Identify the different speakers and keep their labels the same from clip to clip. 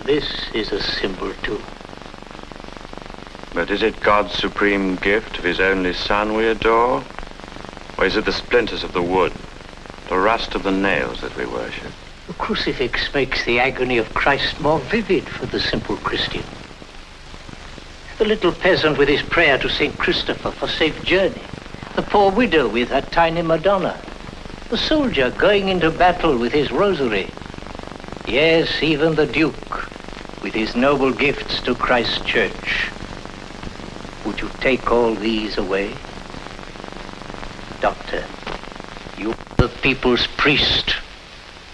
Speaker 1: This is a symbol too.
Speaker 2: But is it God's supreme gift of his only Son we adore? Or is it the splinters of the wood, the rust of the nails that we worship?
Speaker 1: The crucifix makes the agony of Christ more vivid for the simple Christian. The little peasant with his prayer to St. Christopher for safe journey. The poor widow with her tiny Madonna. The soldier going into battle with his rosary. Yes, even the Duke with his noble gifts to Christ's church. Would you take all these away? Doctor, you are the people's priest.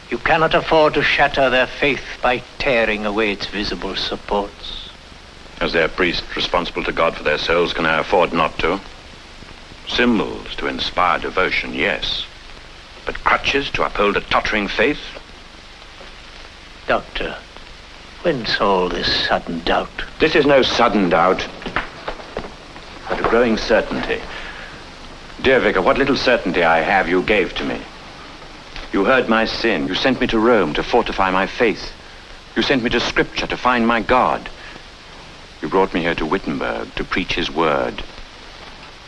Speaker 1: You cannot afford to shatter their faith by tearing away its visible supports.
Speaker 2: As their priest responsible to God for their souls, can I afford not to? Symbols to inspire devotion, yes. But crutches to uphold a tottering faith?
Speaker 1: Doctor, whence all this sudden doubt?
Speaker 2: This is no sudden doubt, but a growing certainty. Dear Vicar, what little certainty I have you gave to me. You heard my sin. You sent me to Rome to fortify my faith. You sent me to Scripture to find my God. You brought me here to Wittenberg to preach his word.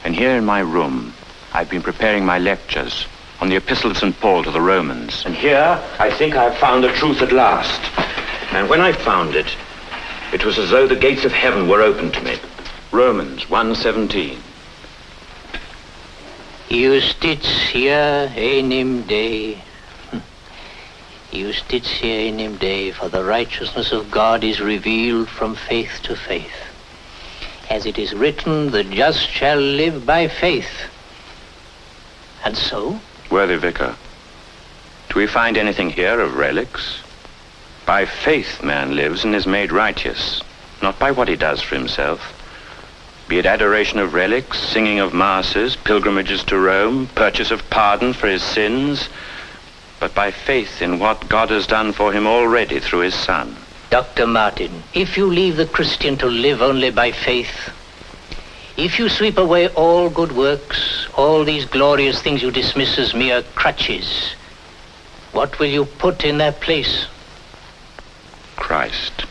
Speaker 2: And here in my room, I've been preparing my lectures on the Epistle of St. Paul to the Romans. And here, I think I've found the truth at last. And when I found it, it was as though the gates of heaven were opened to me. Romans 1:17.
Speaker 1: Justitia enim Dei. Justitia enim Dei, for the righteousness of God is revealed from faith to faith. As it is written, the just shall live by faith. And so?
Speaker 2: Worthy Vicar, do we find anything here of relics? By faith man lives and is made righteous, not by what he does for himself. Be it adoration of relics, singing of masses, pilgrimages to Rome, purchase of pardon for his sins, but by faith in what God has done for him already through his Son.
Speaker 1: Dr. Martin, if you leave the Christian to live only by faith, if you sweep away all good works, all these glorious things you dismiss as mere crutches, what will you put in their place?
Speaker 2: Christ.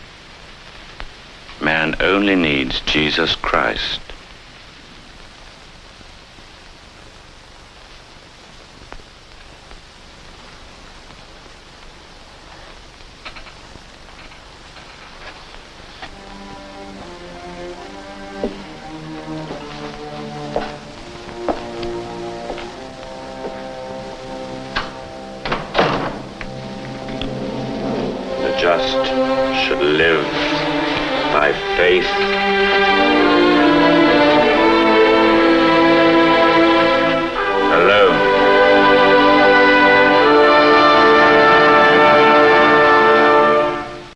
Speaker 2: Man only needs Jesus Christ. The just should live by faith